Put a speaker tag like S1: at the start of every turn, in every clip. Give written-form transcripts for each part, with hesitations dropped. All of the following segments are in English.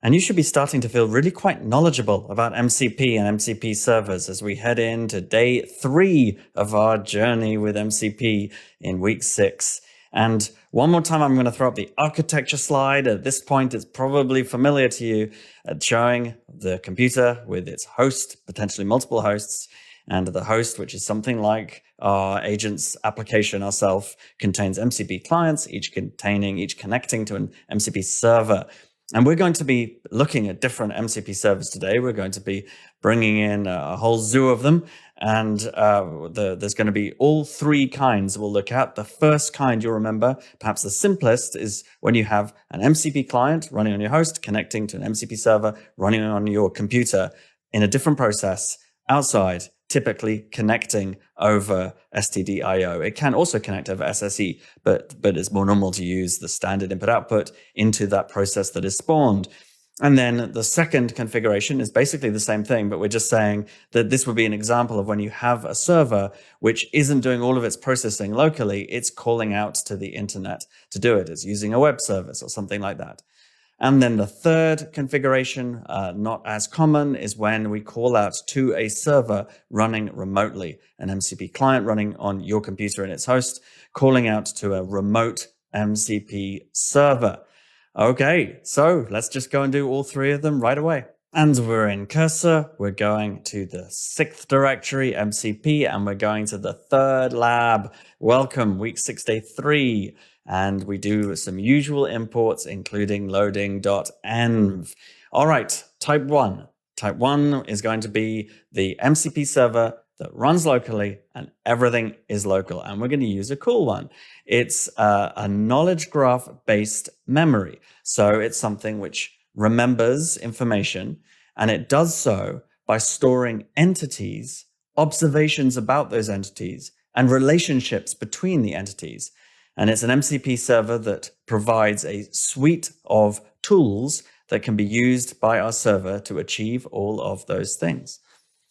S1: And you should be starting to feel really quite knowledgeable about MCP and MCP servers as we head into day 3 of our journey with MCP in week 6. And one more time, I'm going to throw up the architecture slide. At this point, it's probably familiar to you, showing the computer with its host, potentially multiple hosts, and the host, which is something like our agent's application ourself, contains MCP clients, each connecting to an MCP server. And we're going to be looking at different MCP servers today. We're going to be bringing in a whole zoo of them. And there's going to be all 3 kinds we'll look at. The first kind you'll remember, perhaps the simplest, is when you have an MCP client running on your host, connecting to an MCP server running on your computer in a different process outside, typically connecting over STD-IO. It can also connect over SSE, but it's more normal to use the standard input-output into that process that is spawned. And then the second configuration is basically the same thing, but we're just saying that this would be an example of when you have a server which isn't doing all of its processing locally, it's calling out to the internet to do it. It's using a web service or something like that. And then the third configuration, not as common, is when we call out to a server running remotely, an MCP client running on your computer and its host, calling out to a remote MCP server. Okay, so let's just go and do all 3 of them right away. And we're in Cursor, we're going to the 6th directory, MCP, and we're going to the 3rd lab. Welcome, week 6, day 3. And we do some usual imports, including loading.env. All right, type 1. Type 1 is going to be the MCP server that runs locally and everything is local. And we're going to use a cool one. It's a knowledge graph based memory. So it's something which remembers information, and it does so by storing entities, observations about those entities, and relationships between the entities. And it's an MCP server that provides a suite of tools that can be used by our server to achieve all of those things.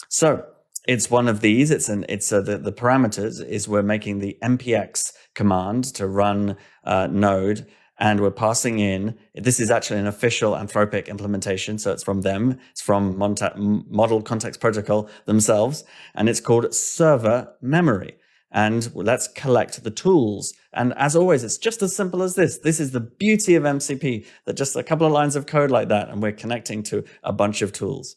S1: So it's one of these. The parameters is we're making the npx command to run node, and we're passing in. This is actually an official Anthropic implementation, so it's from them. It's from Model Context Protocol themselves, and it's called server memory. And let's collect the tools. And as always, it's just as simple as this. This is the beauty of MCP, that just a couple of lines of code like that, and we're connecting to a bunch of tools.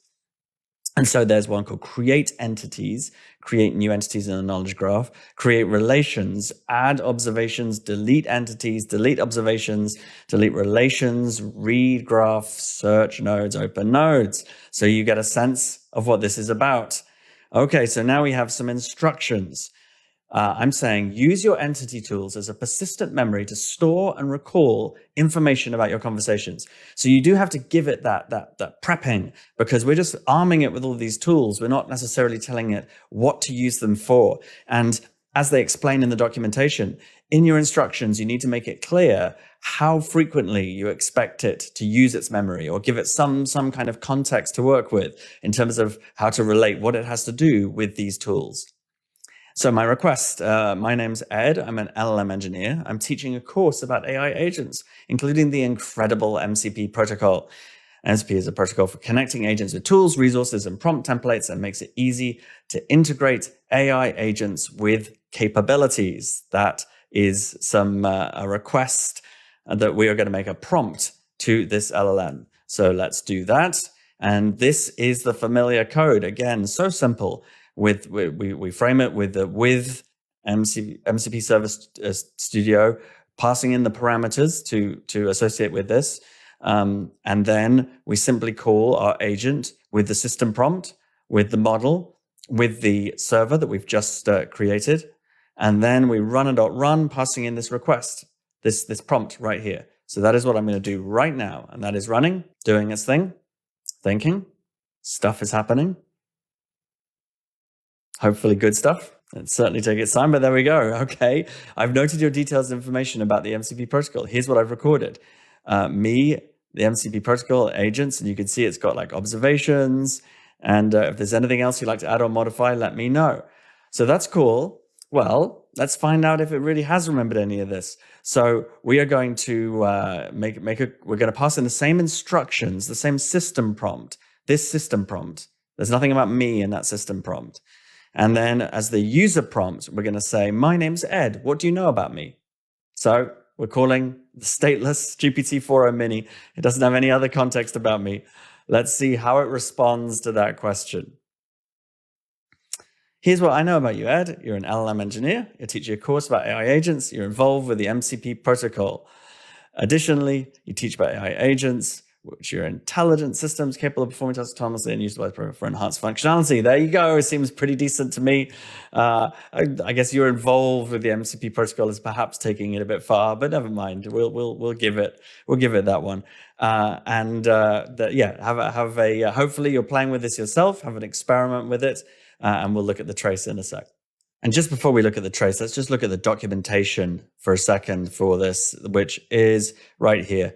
S1: And so there's one called create entities, create new entities in a knowledge graph, create relations, add observations, delete entities, delete observations, delete relations, read graph, search nodes, open nodes. So you get a sense of what this is about. Okay, so now we have some instructions. I'm saying use your entity tools as a persistent memory to store and recall information about your conversations. So you do have to give it that prepping, because we're just arming it with all these tools. We're not necessarily telling it what to use them for. And as they explain in the documentation, in your instructions, you need to make it clear how frequently you expect it to use its memory, or give it some kind of context to work with in terms of how to relate what it has to do with these tools. So my request, my name's Ed, I'm an LLM engineer. I'm teaching a course about AI agents, including the incredible MCP protocol. MCP is a protocol for connecting agents with tools, resources, and prompt templates, and makes it easy to integrate AI agents with capabilities. That is a request that we are going to make a prompt to this LLM. So let's do that. And this is the familiar code. Again, so simple. We frame it with MCP Service Studio, passing in the parameters to associate with this. And then we simply call our agent with the system prompt, with the model, with the server that we've just created. And then we run, passing in this request, this prompt right here. So that is what I'm going to do right now. And that is running, doing its thing, thinking, stuff is happening. Hopefully good stuff. It'll certainly take its time, but there we go. Okay, I've noted your details and information about the MCP protocol. Here's what I've recorded. The MCP protocol agents, and you can see it's got like observations. And if there's anything else you'd like to add or modify, let me know. So that's cool. Well, let's find out if it really has remembered any of this. So we are going to we're going to pass in the same instructions, the same system prompt, this system prompt. There's nothing about me in that system prompt. And then as the user prompt, we're going to say, my name's Ed. What do you know about me? So we're calling the stateless GPT-4o Mini. It doesn't have any other context about me. Let's see how it responds to that question. Here's what I know about you, Ed. You're an LLM engineer. You're teaching a course about AI agents. You're involved with the MCP protocol. Additionally, you teach about AI agents, which are intelligent systems capable of performing tasks autonomously and used for enhanced functionality. There you go. It seems pretty decent to me. I guess you're involved with the MCP protocol is perhaps taking it a bit far, but never mind. We'll give it that one. Hopefully you're playing with this yourself. Have an experiment with it, and we'll look at the trace in a sec. And just before we look at the trace, let's just look at the documentation for a second for this, which is right here.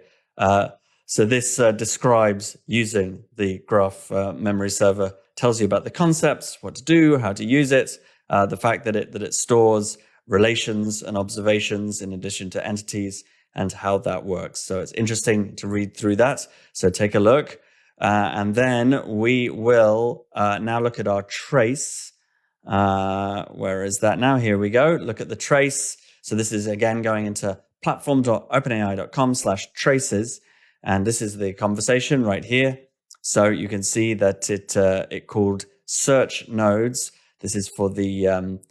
S1: So this describes using the graph memory server, tells you about the concepts, what to do, how to use it, the fact that it stores relations and observations in addition to entities, and how that works. So it's interesting to read through that. So take a look. And then we will now look at our trace. Where is that now? Here we go. Look at the trace. So this is again going into platform.openai.com/traces. And this is the conversation right here. So you can see that it called search nodes. This is for the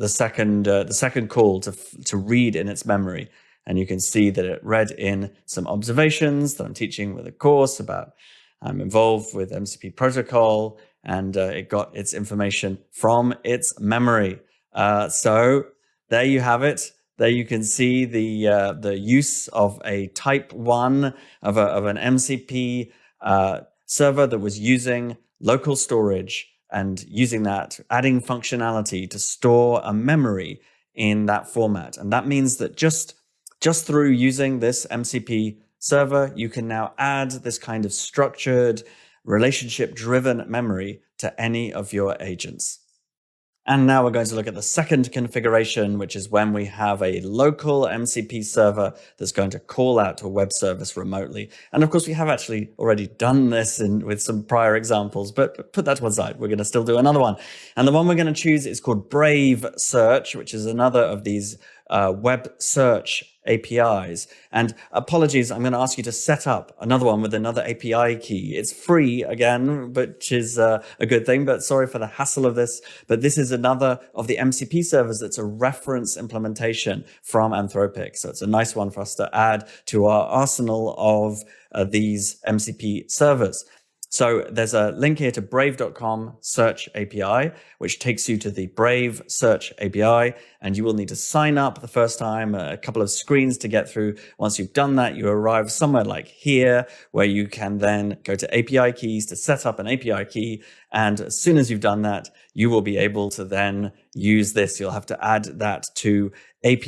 S1: second call to read in its memory. And you can see that it read in some observations that I'm teaching with a course about. I'm involved with MCP protocol, and it got its information from its memory. So there you have it. There you can see the use of a type 1 of an MCP server that was using local storage and using that, adding functionality to store a memory in that format. And that means that just through using this MCP server, you can now add this kind of structured, relationship-driven memory to any of your agents. And now we're going to look at the second configuration, which is when we have a local MCP server that's going to call out to a web service remotely. And of course, we have actually already done this with some prior examples, but put that to one side. We're going to still do another one. And the one we're going to choose is called Brave Search, which is another of these web search APIs. And apologies, I'm going to ask you to set up another one with another API key. It's free again, which is a good thing, but sorry for the hassle of this. But this is another of the MCP servers that's a reference implementation from Anthropic. So it's a nice one for us to add to our arsenal of these MCP servers. So there's a link here to brave.com search API, which takes you to the Brave search API, and you will need to sign up the first time, a couple of screens to get through. Once you've done that, you arrive somewhere like here, where you can then go to API keys to set up an API key. And as soon as you've done that, you will be able to then use this. You'll have to add that to this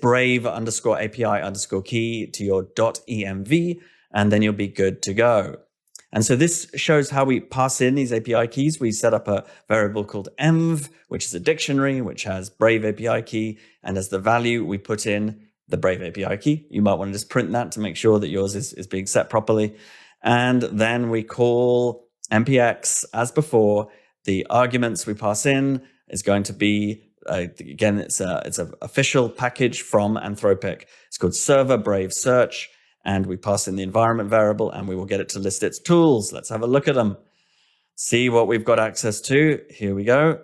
S1: brave_API_key to your .env, and then you'll be good to go. And so this shows how we pass in these API keys. We set up a variable called env, which is a dictionary, which has Brave API key. And as the value, we put in the Brave API key. You might want to just print that to make sure that yours is being set properly. And then we call npx as before. The arguments we pass in is going to be, again, it's an official package from Anthropic. It's called server Brave Search. And we pass in the environment variable, and we will get it to list its tools. Let's have a look at them. See what we've got access to. Here we go.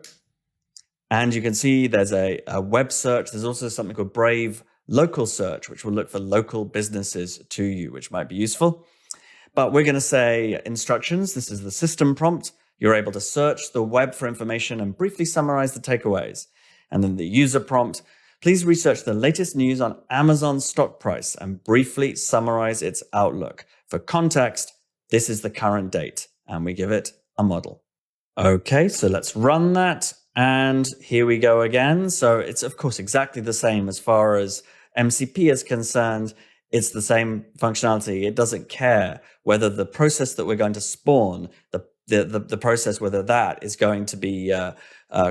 S1: And you can see there's a web search. There's also something called Brave Local Search, which will look for local businesses to you, which might be useful. But we're going to say instructions. This is the system prompt. You're able to search the web for information and briefly summarize the takeaways. And then the user prompt. Please research the latest news on Amazon's stock price and briefly summarize its outlook. For context, this is the current date, and we give it a model. Okay, so let's run that. And here we go again. So it's, of course, exactly the same as far as MCP is concerned. It's the same functionality. It doesn't care whether the process that we're going to spawn, the process, whether that is going to be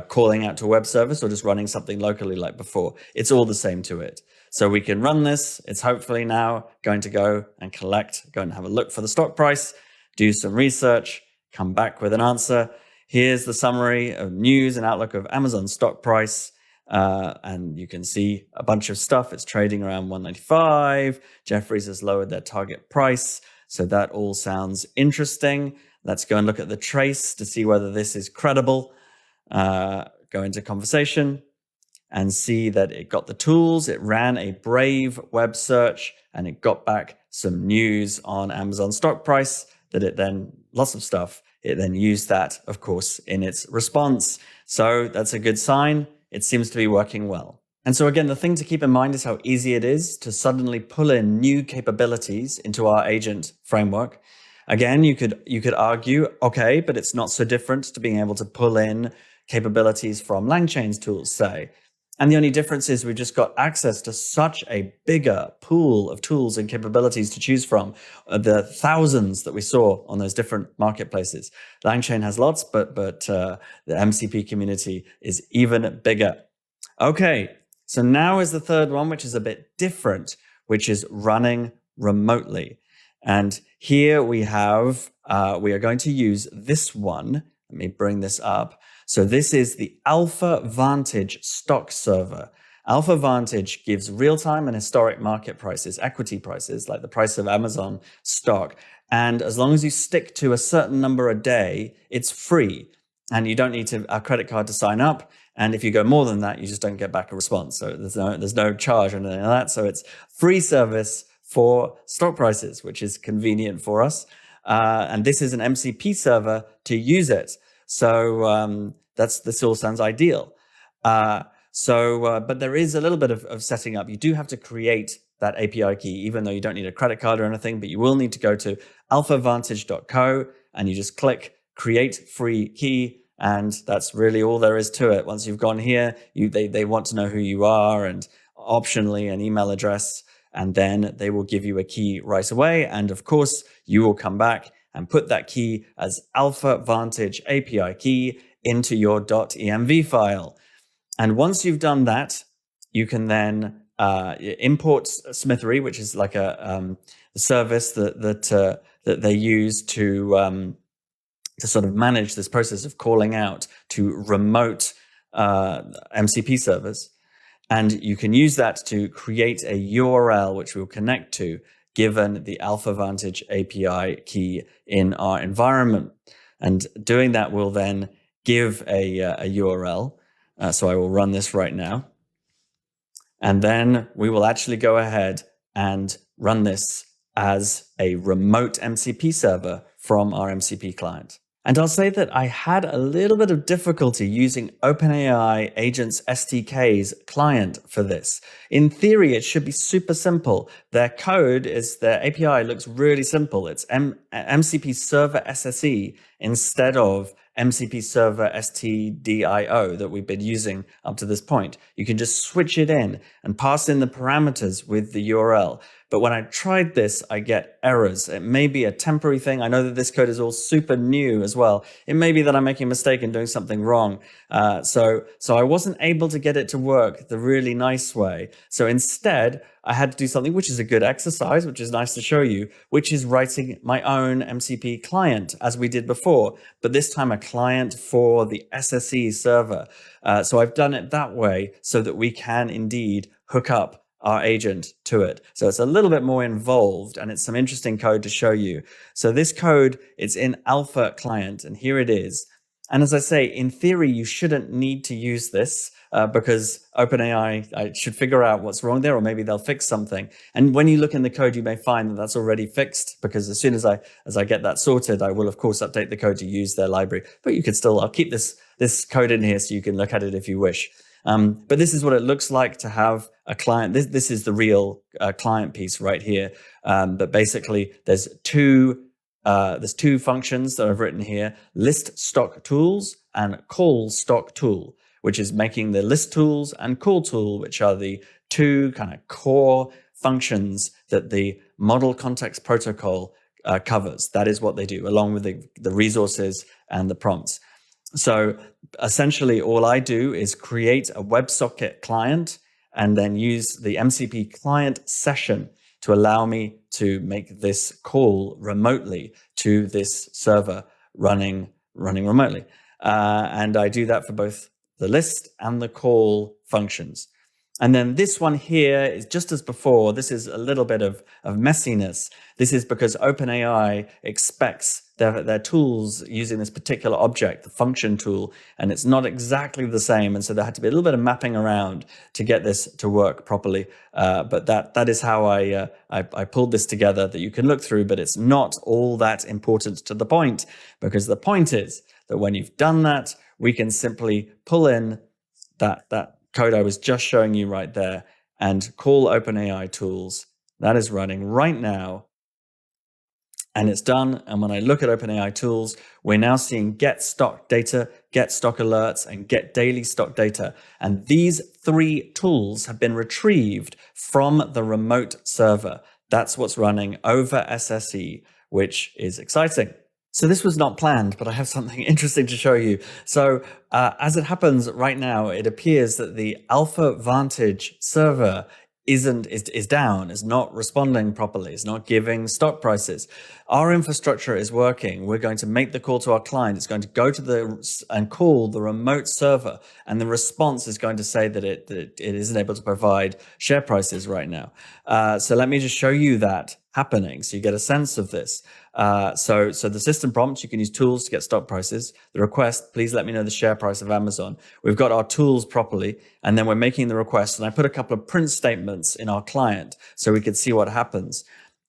S1: calling out to a web service or just running something locally like before. It's all the same to it. So we can run this. It's hopefully now going to go and go and have a look for the stock price, do some research, come back with an answer. Here's the summary of news and outlook of Amazon stock price. And you can see a bunch of stuff. It's trading around 195. Jefferies has lowered their target price. So that all sounds interesting. Let's go and look at the trace to see whether this is credible. Go into conversation and see that it got the tools. It ran a Brave web search and it got back some news on Amazon stock price that it then, lots of stuff. It then used that, of course, in its response. So that's a good sign. It seems to be working well. And so again, the thing to keep in mind is how easy it is to suddenly pull in new capabilities into our agent framework. Again, you could argue, okay, but it's not so different to being able to pull in capabilities from LangChain's tools, say. And the only difference is we've just got access to such a bigger pool of tools and capabilities to choose from, the thousands that we saw on those different marketplaces. LangChain has lots, but the MCP community is even bigger. Okay, so now is the third one, which is a bit different, which is running remotely. And here we have, we are going to use this one. Let me bring this up. So this is the Alpha Vantage stock server. Alpha Vantage gives real-time and historic market prices, equity prices, like the price of Amazon stock. And as long as you stick to a certain number a day, it's free. And you don't need a credit card to sign up. And if you go more than that, you just don't get back a response. So there's no charge or anything like that. So it's free service for stock prices, which is convenient for us. And this is an MCP server to use it. So this all sounds ideal. But there is a little bit of setting up. You do have to create that API key, even though you don't need a credit card or anything, but you will need to go to alphavantage.co and you just click create free key. And that's really all there is to it. Once you've gone here, they want to know who you are and optionally an email address, and then they will give you a key right away. And of course, you will come back and put that key as Alpha Vantage API key into your .env file. And once you've done that, you can then import Smithery, which is like a service that they use to sort of manage this process of calling out to remote MCP servers. And you can use that to create a URL which we'll connect to, given the Alpha Vantage API key in our environment. And doing that will then give a URL. So I will run this right now. And then we will actually go ahead and run this as a remote MCP server from our MCP client. And I'll say that I had a little bit of difficulty using OpenAI Agents SDK's client for this. In theory, it should be super simple. Their API looks really simple. It's MCP Server SSE instead of MCP Server STDIO that we've been using up to this point. You can just switch it in and pass in the parameters with the URL. But when I tried this, I get errors. It may be a temporary thing. I know that this code is all super new as well. It may be that I'm making a mistake and doing something wrong. So I wasn't able to get it to work the really nice way. So instead, I had to do something which is a good exercise, which is nice to show you, which is writing my own MCP client as we did before, but this time a client for the SSE server. So I've done it that way so that we can indeed hook up our agent to it. So it's a little bit more involved and it's some interesting code to show you. So this code, it's in Alpha client and here it is. And as I say, in theory, you shouldn't need to use this because OpenAI should figure out what's wrong there, or maybe they'll fix something. And when you look in the code, you may find that that's already fixed, because as soon as I get that sorted, I will of course update the code to use their library. But you could still, I'll keep this code in here so you can look at it if you wish. But this is what it looks like to have a client. This is the real client piece right here. But basically, there's two functions that I've written here: list stock tools and call stock tool, which is making the list tools and call tool, which are the two kind of core functions that the model context protocol covers. That is what they do, along with the resources and the prompts. So essentially, all I do is create a WebSocket client and then use the MCP client session to allow me to make this call remotely to this server running remotely. And I do that for both the list and the call functions. And then this one here is just as before. This is a little bit of messiness. This is because OpenAI expects their tools using this particular object, the function tool, and it's not exactly the same. And so there had to be a little bit of mapping around to get this to work properly. But that is how I pulled this together that you can look through, but it's not all that important to the point, because the point is that when you've done that, we can simply pull in that code I was just showing you right there and call OpenAI tools. That is running right now. And it's done. And when I look at OpenAI tools, we're now seeing get stock data, get stock alerts, and get daily stock data. And these three tools have been retrieved from the remote server. That's what's running over SSE, which is exciting. So this was not planned, but I have something interesting to show you. So as it happens right now, it appears that the Alpha Vantage server is down, is not responding properly, is not giving stock prices. Our infrastructure is working. We're going to make the call to our client. It's going to go to and call the remote server, and the response is going to say that it isn't able to provide share prices right now. So let me just show you that happening so you get a sense of this. So the system prompt, you can use tools to get stock prices. The request, please let me know the share price of Amazon. We've got our tools properly, and then we're making the request. And I put a couple of print statements in our client so we could see what happens.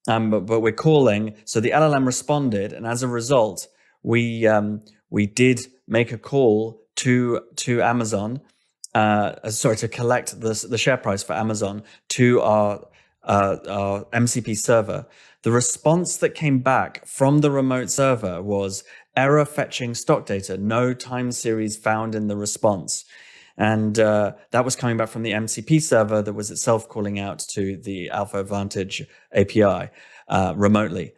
S1: But we're calling, so the LLM responded, and as a result, we did make a call to Amazon, to collect the share price for Amazon to our MCP server. The response that came back from the remote server was error fetching stock data, no time series found in the response. And that was coming back from the MCP server that was itself calling out to the Alpha Vantage API remotely.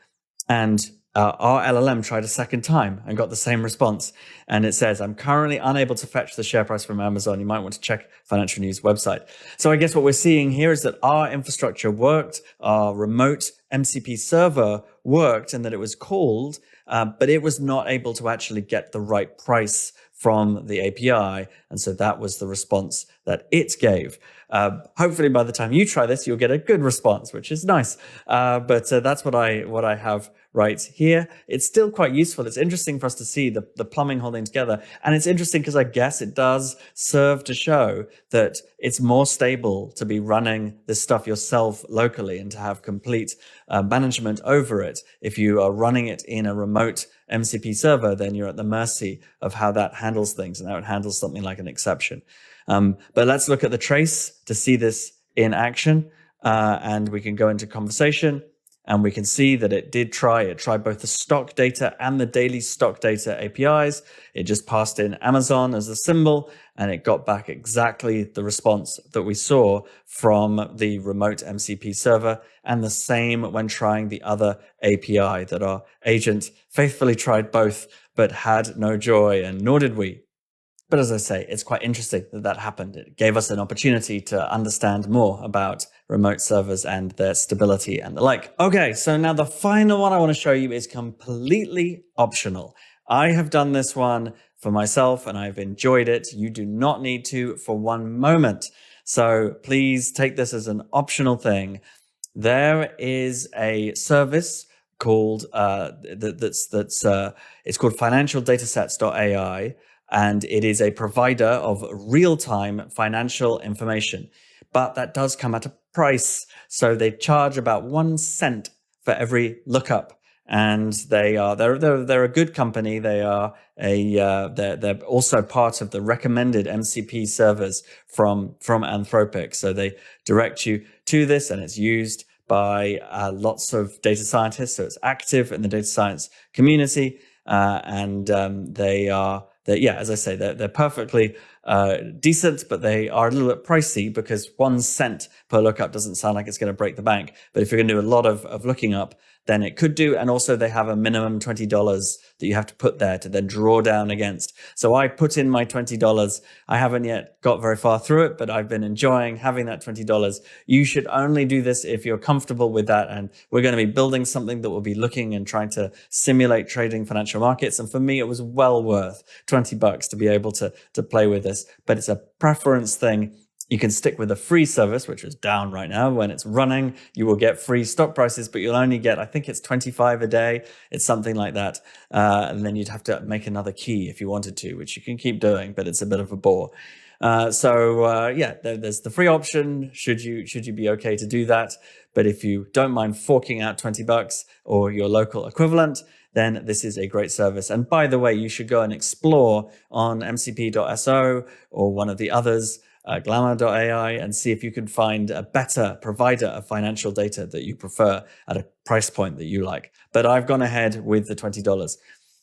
S1: And our LLM tried a second time and got the same response. And it says, I'm currently unable to fetch the share price from Amazon. You might want to check Financial News website. So I guess what we're seeing here is that our infrastructure worked, our remote MCP server worked, and that it was called, but it was not able to actually get the right price from the API. And so that was the response that it gave. Hopefully by the time you try this, you'll get a good response, which is nice. But that's what I have right here. It's still quite useful. It's interesting for us to see the plumbing holding together. And it's interesting because I guess it does serve to show that it's more stable to be running this stuff yourself locally and to have complete management over it. If you are running it in a remote MCP server, then you're at the mercy of how that handles things and how it handles something like an exception. But let's look at the trace to see this in action. And we can go into conversation, and we can see that it did try. It tried both the stock data and the daily stock data APIs. It just passed in Amazon as a symbol, and it got back exactly the response that we saw from the remote MCP server, and the same when trying the other API that our agent faithfully tried both, but had no joy, and nor did we. But as I say, it's quite interesting that that happened. It gave us an opportunity to understand more about remote servers and their stability and the like. Okay, so now the final one I want to show you is completely optional. I have done this one for myself and I've enjoyed it. You do not need to for one moment. So please take this as an optional thing. There is a service called it's called financialdatasets.ai. And it is a provider of real-time financial information. But that does come at a price. So they charge about 1 cent for every lookup. And they're a good company. They're also part of the recommended MCP servers from Anthropic. So they direct you to this, and it's used by lots of data scientists. So it's active in the data science community. As I say, they're perfectly decent, but they are a little bit pricey because 1 cent per lookup doesn't sound like it's going to break the bank. But if you're going to do a lot of looking up, then it could do. And also they have a minimum $20 that you have to put there to then draw down against. So I put in my $20. I haven't yet got very far through it, but I've been enjoying having that $20. You should only do this if you're comfortable with that. And we're going to be building something that will be looking and trying to simulate trading financial markets. And for me, it was well worth $20 to be able to play with this, but it's a preference thing. You can stick with a free service, which is down right now. When it's running, you will get free stock prices, but you'll only get, I think it's 25 a day. It's something like that. And then you'd have to make another key if you wanted to, which you can keep doing, but it's a bit of a bore. Yeah, there's the free option. Should you be okay to do that? But if you don't mind forking out $20 or your local equivalent, then this is a great service. And by the way, you should go and explore on mcp.so or one of the others, glamour.ai, and see if you can find a better provider of financial data that you prefer at a price point that you like. But I've gone ahead with the $20.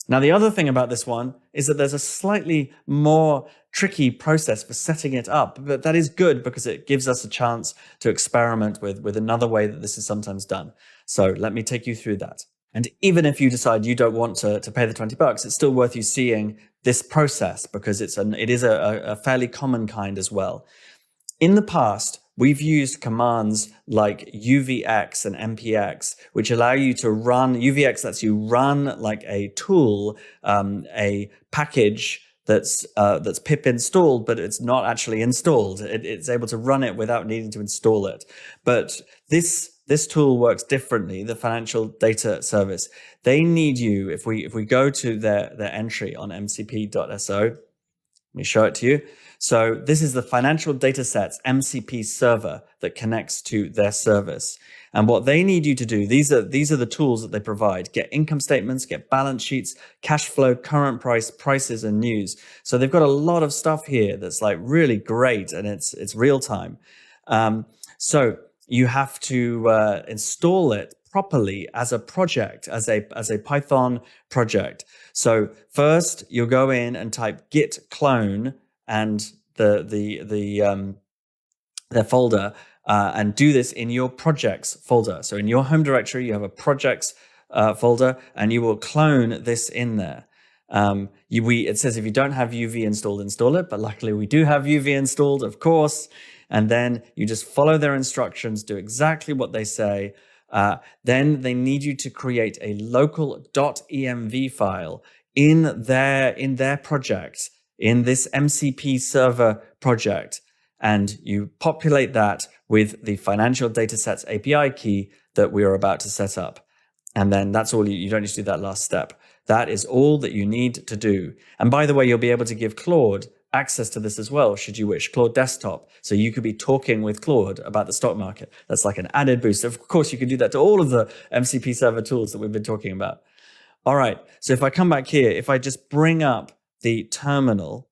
S1: Now, the other thing about this one is that there's a slightly more tricky process for setting it up, but that is good because it gives us a chance to experiment with another way that this is sometimes done. So let me take you through that. And even if you decide you don't want to pay the $20, it's still worth you seeing this process because it is a fairly common kind as well. In the past, we've used commands like UVX and MPX, which allow you to run, UVX lets you run like a tool, a package that's pip installed, but it's not actually installed. It's able to run it without needing to install it. But this tool works differently, the financial data service. They need you, if we go to their entry on mcp.so, let me show it to you. So this is the financial data sets MCP server that connects to their service. And what they need you to do, these are the tools that they provide. Get income statements, get balance sheets, cash flow, current prices, and news. So they've got a lot of stuff here that's like really great, and it's real time. So you have to install it properly as a project, as a Python project. So first you'll go in and type git clone and their folder, and do this in your projects folder. So in your home directory, you have a projects folder, and you will clone this in there. It says if you don't have UV installed, install it, but luckily we do have UV installed, of course. And then you just follow their instructions, do exactly what they say. Then they need you to create a local .env file in their project, in this MCP server project, and you populate that with the financial datasets API key that we are about to set up. And then that's all you don't need to do that last step. That is all that you need to do. And by the way, you'll be able to give Claude access to this as well, should you wish, Claude Desktop. So you could be talking with Claude about the stock market. That's like an added boost. Of course, you can do that to all of the MCP server tools that we've been talking about. All right, so if I come back here, if I just bring up the terminal,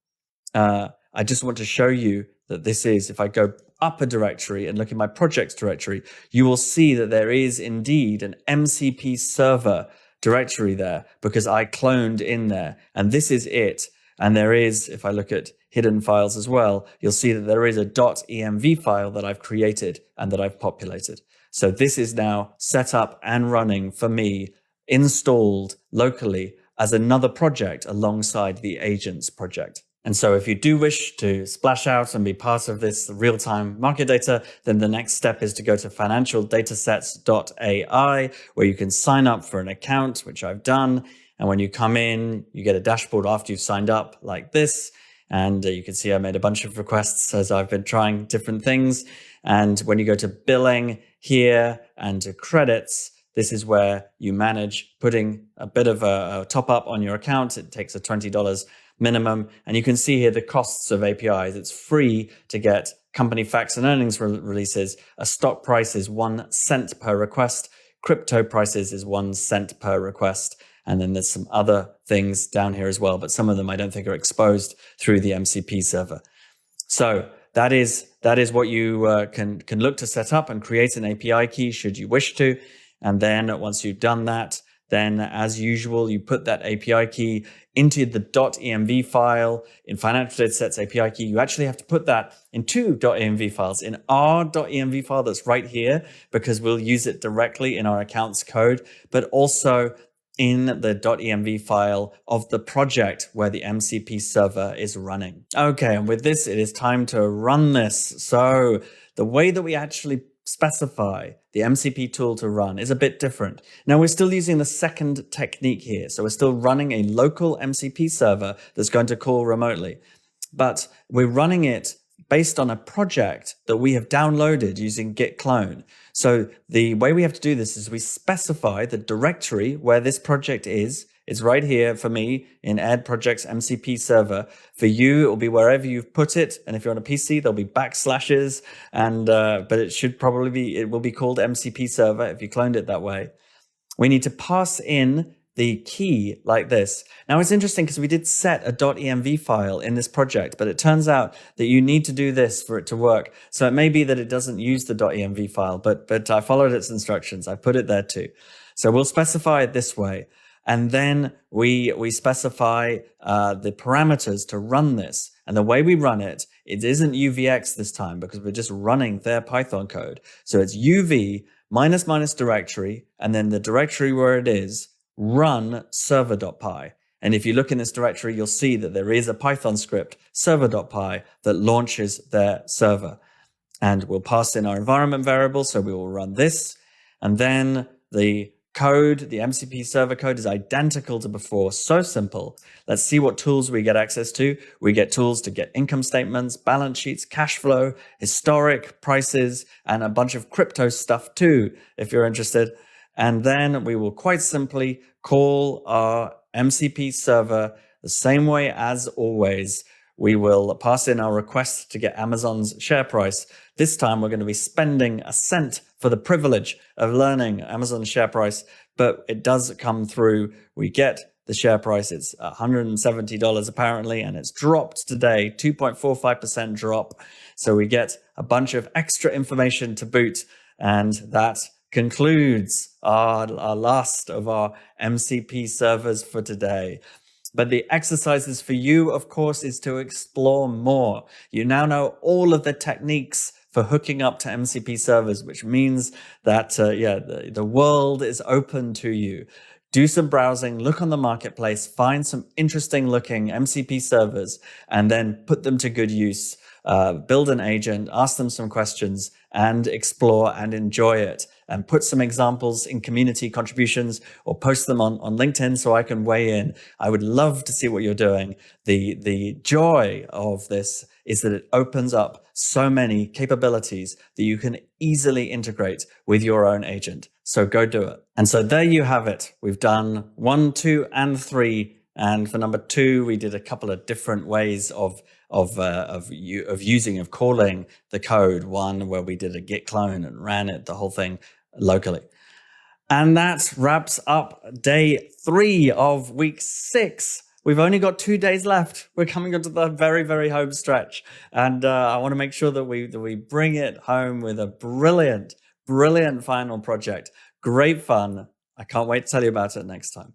S1: I just want to show you that this is, if I go up a directory and look in my projects directory, you will see that there is indeed an MCP server directory there because I cloned in there, and this is it. And there is, if I look at hidden files as well, you'll see that there is a .env file that I've created and that I've populated. So this is now set up and running for me, installed locally as another project alongside the agents project. And so if you do wish to splash out and be part of this real-time market data, then the next step is to go to financialdatasets.ai, where you can sign up for an account, which I've done. And when you come in, you get a dashboard after you've signed up like this. And you can see I made a bunch of requests as I've been trying different things. And when you go to billing here and to credits, this is where you manage putting a bit of a top up on your account. It takes a $20 minimum. And you can see here the costs of APIs. It's free to get company facts and earnings releases. A stock price is 1 cent per request. Crypto prices is 1 cent per request. And then there's some other things down here as well, but some of them I don't think are exposed through the MCP server. So that is what you can look to set up and create an API key should you wish to. And then once you've done that, Then, as usual, you put that API key into the .env file. In financial datasets API key, you actually have to put that in two .env files. In our .env file that's right here, because we'll use it directly in our accounts code, but also in the .env file of the project where the MCP server is running. Okay, and with this, it is time to run this. So the way that we actually specify the MCP tool to run is a bit different. Now, we're still using the second technique here. So we're still running a local MCP server that's going to call remotely, but we're running it based on a project that we have downloaded using git clone. So the way we have to do this is we specify the directory where this project is. It's right here for me in Ed Projects MCP server. For you, it will be wherever you've put it. And if you're on a PC, there'll be backslashes. And but it should probably be, it will be called MCP server if you cloned it that way. We need to pass in the key like this. Now it's interesting because we did set a .env file in this project, but it turns out that you need to do this for it to work. So it may be that it doesn't use the .env file, but I followed its instructions. I put it there too. So we'll specify it this way. And then we specify the parameters to run this. And the way we run it, it isn't UVX this time because we're just running their Python code. So it's UV ---- directory, and then the directory where it is, run server.py. And if you look in this directory, you'll see that there is a Python script, server.py, that launches their server. And we'll pass in our environment variable, so we will run this. And then the code, the MCP server code, is identical to before. So simple. Let's see what tools we get access to. We get tools to get income statements, balance sheets, cash flow, historic prices, and a bunch of crypto stuff too, if you're interested. And then we will quite simply call our MCP server the same way as always. We will pass in our request to get Amazon's share price. This time we're going to be spending a cent for the privilege of learning Amazon's share price, but it does come through. We get the share price. It's $170 apparently, and it's dropped today, 2.45% drop. So we get a bunch of extra information to boot, and that concludes our last of our MCP servers for today. But the exercises for you, of course, is to explore more. You now know all of the techniques for hooking up to MCP servers, which means that, the world is open to you. Do some browsing, look on the marketplace, find some interesting looking MCP servers, and then put them to good use. Build an agent, ask them some questions, and explore and enjoy it. And put some examples in community contributions or post them on LinkedIn so I can weigh in. I would love to see what you're doing. The joy of this is that it opens up so many capabilities that you can easily integrate with your own agent. So go do it. And so there you have it. We've done 1, 2, and 3. And for number 2, we did a couple of different ways of calling the code. One where we did a git clone and ran it, the whole thing locally. And that wraps up day 3 of week 6. We've only got 2 days left. We're coming onto the very, very home stretch. And I want to make sure that we bring it home with a brilliant final project. Great fun. I can't wait to tell you about it next time.